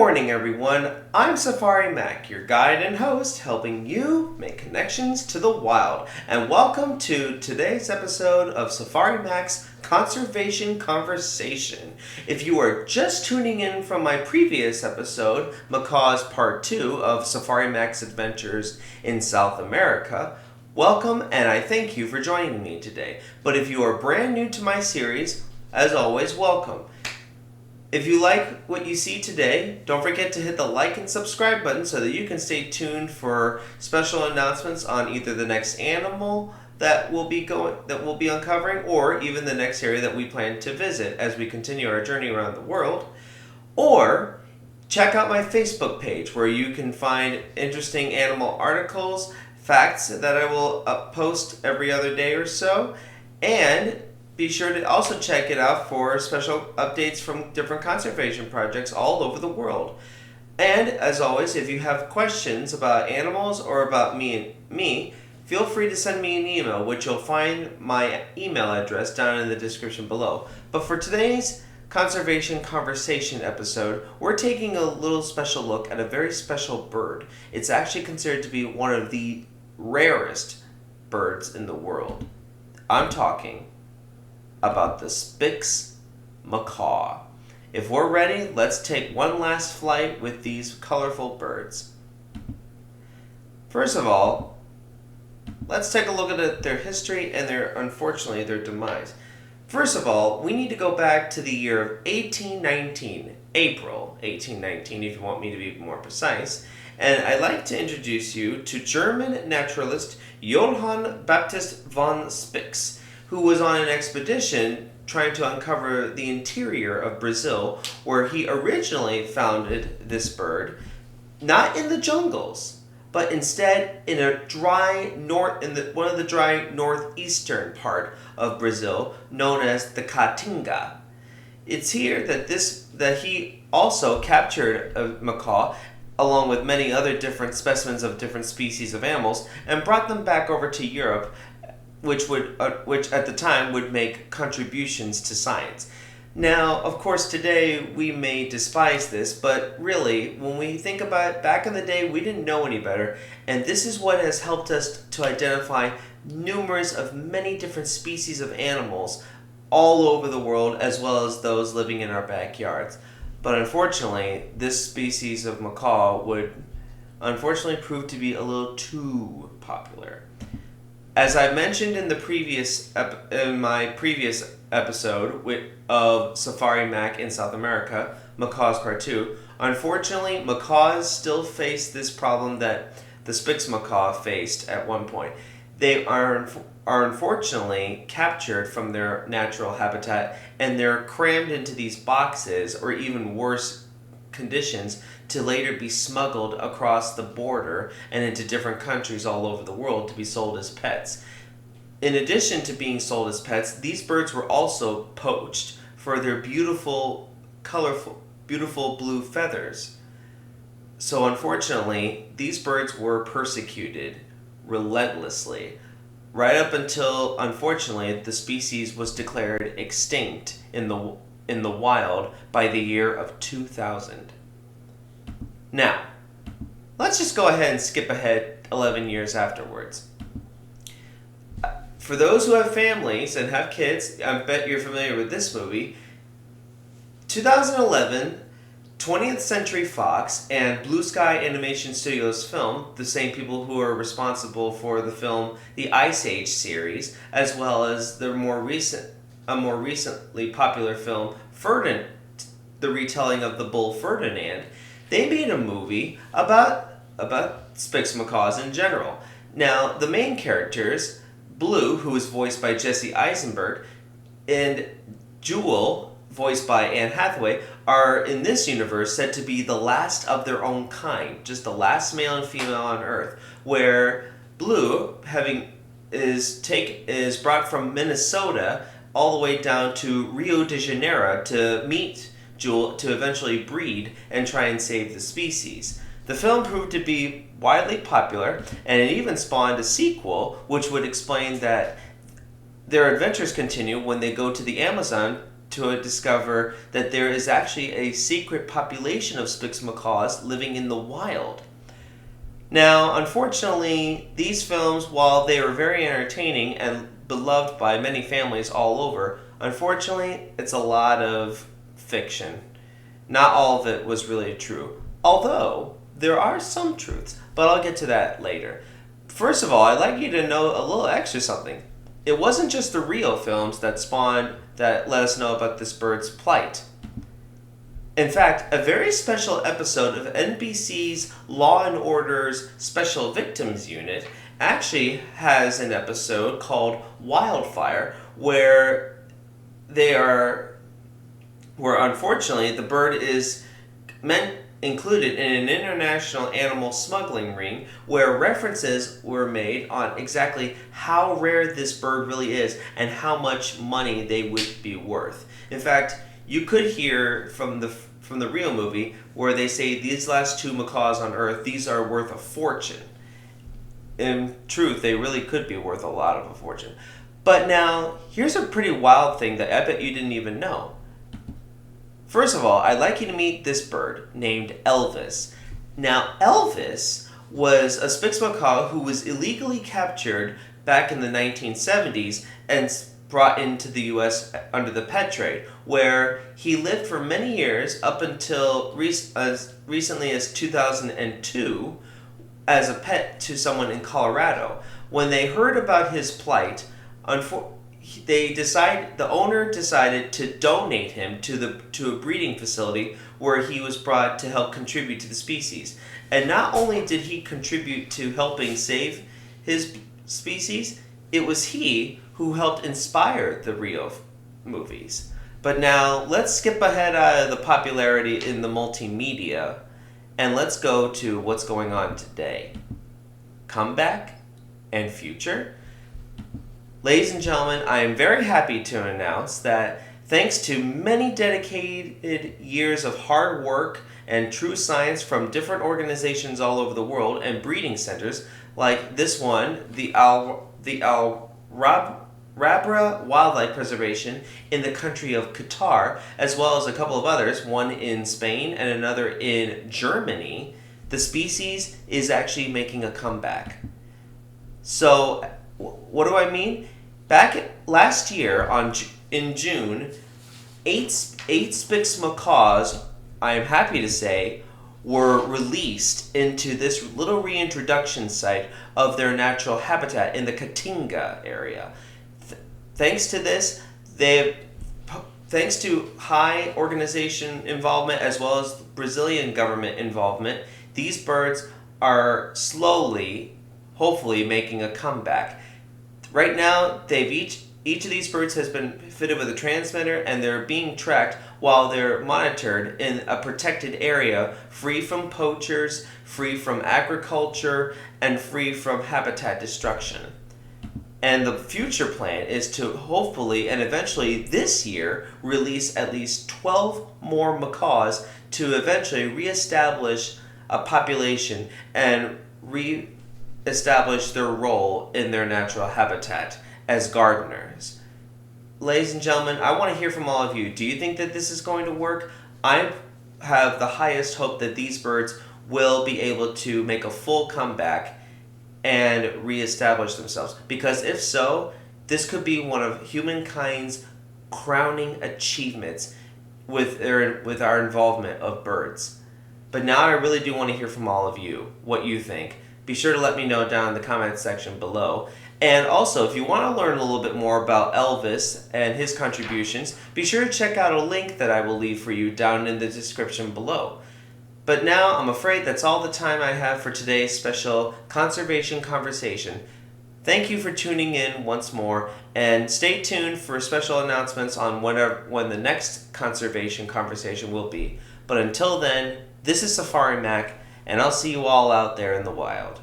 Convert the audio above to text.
morning, everyone. I'm Safari Mack, your guide and host, helping you make connections to the wild. And welcome to today's episode of Safari Mack's Conservation Conversation. If you are just tuning in from my previous episode, Macaw's Part 2 of Safari Mack's Adventures in South America, welcome and I thank you for joining me today. But if you are brand new to my series, as always, welcome. If you like what you see today, don't forget to hit the like and subscribe button so that you can stay tuned for special announcements on either the next animal that we'll be uncovering, or even the next area that we plan to visit as we continue our journey around the world. Or check out my Facebook page where you can find interesting animal articles, facts that I will post every other day or so, and be sure to also check it out for special updates from different conservation projects all over the world. And as always, if you have questions about animals or about me, feel free to send me an email, which you'll find my email address down in the description below. But for today's Conservation Conversation episode, we're taking a little special look at a very special bird. It's actually considered to be one of the rarest birds in the world. I'm talking about the Spix Macaw. If we're ready, let's take one last flight with these colorful birds. First of all, let's take a look at their history and unfortunately their demise. First of all, we need to go back to the year of 1819, April 1819, if you want me to be more precise. And I'd like to introduce you to German naturalist Johann Baptist von Spix, who was on an expedition trying to uncover the interior of Brazil, where he originally founded this bird, not in the jungles, but instead in a one of the dry northeastern part of Brazil, known as the Caatinga. It's here that he also captured a macaw, along with many other different specimens of different species of animals, and brought them back over to Europe, which at the time would make contributions to science. Now, of course, today we may despise this, but really, when we think about it, back in the day, we didn't know any better, and this is what has helped us to identify many different species of animals all over the world, as well as those living in our backyards. But unfortunately, this species of macaw would unfortunately prove to be a little too popular. As I mentioned in my previous episode of Safari Mack in South America, Macaw's Part 2, unfortunately, macaws still face this problem that the Spix macaw faced at one point. They are unfortunately captured from their natural habitat, and they're crammed into these boxes, or even worse conditions, to later be smuggled across the border and into different countries all over the world to be sold as pets. In addition to being sold as pets, these birds were also poached for their beautiful, colorful, beautiful blue feathers. So unfortunately, these birds were persecuted relentlessly, right up until, unfortunately, the species was declared extinct in the wild by the year of 2000. Now, let's just go ahead and skip ahead 11 years afterwards. For those who have families and have kids, I bet you're familiar with this movie. 2011, 20th Century Fox and Blue Sky Animation Studios film, the same people who are responsible for the film The Ice Age series, as well as a more recently popular film, Ferdinand, the retelling of the bull Ferdinand. They made a movie about Spix macaws in general. Now, the main characters, Blue, who is voiced by Jesse Eisenberg, and Jewel, voiced by Anne Hathaway, are in this universe said to be the last of their own kind, just the last male and female on Earth, where Blue is brought from Minnesota all the way down to Rio de Janeiro to meet Jewel to eventually breed and try and save the species. The film proved to be widely popular, and it even spawned a sequel, which would explain that their adventures continue when they go to the Amazon to discover that there is actually a secret population of Spix macaws living in the wild. Now, unfortunately, these films, while they were very entertaining and beloved by many families all over, unfortunately, it's a lot of fiction. Not all of it was really true. Although, there are some truths, but I'll get to that later. First of all, I'd like you to know a little extra something. It wasn't just the Rio films that let us know about this bird's plight. In fact, a very special episode of NBC's Law and Order's Special Victims Unit actually has an episode called Wildfire, where unfortunately the bird is included in an international animal smuggling ring, where references were made on exactly how rare this bird really is and how much money they would be worth. In fact, you could hear from the Rio movie where they say these last two macaws on Earth, these are worth a fortune. In truth, they really could be worth a lot of a fortune. But now, here's a pretty wild thing that I bet you didn't even know. First of all, I'd like you to meet this bird named Elvis. Now, Elvis was a Spix macaw who was illegally captured back in the 1970s and brought into the U.S. under the pet trade, where he lived for many years up until as recently as 2002 as a pet to someone in Colorado. When they heard about his plight, the owner decided to donate him to a breeding facility where he was brought to help contribute to the species. And not only did he contribute to helping save his species, it was he who helped inspire the Rio movies. But now, let's skip ahead out of the popularity in the multimedia, and let's go to what's going on today. Comeback and future. Ladies and gentlemen, I am very happy to announce that thanks to many dedicated years of hard work and true science from different organizations all over the world and breeding centers, like this one, the Rabra Wildlife Preservation in the country of Qatar, as well as a couple of others, one in Spain and another in Germany, the species is actually making a comeback. So, what do I mean? Last year, in June, eight Spix macaws, I am happy to say, were released into this little reintroduction site of their natural habitat in the Caatinga area. Thanks to this, thanks to high organization involvement as well as Brazilian government involvement, these birds are slowly, hopefully, making a comeback. Right now, each of these birds has been fitted with a transmitter, and they're being tracked while they're monitored in a protected area, free from poachers, free from agriculture, and free from habitat destruction. And the future plan is to hopefully and eventually this year release at least 12 more macaws to eventually reestablish a population and reestablish their role in their natural habitat as gardeners. Ladies and gentlemen, I want to hear from all of you. Do you think that this is going to work? I have the highest hope that these birds will be able to make a full comeback and reestablish themselves. Because if so, this could be one of humankind's crowning achievements with our involvement of birds. But now I really do want to hear from all of you, what you think. Be sure to let me know down in the comments section below. And also, if you want to learn a little bit more about Elvis and his contributions, be sure to check out a link that I will leave for you down in the description below. But now, I'm afraid that's all the time I have for today's special conservation conversation. Thank you for tuning in once more, and stay tuned for special announcements on when the next conservation conversation will be. But until then, this is Safari Mack, and I'll see you all out there in the wild.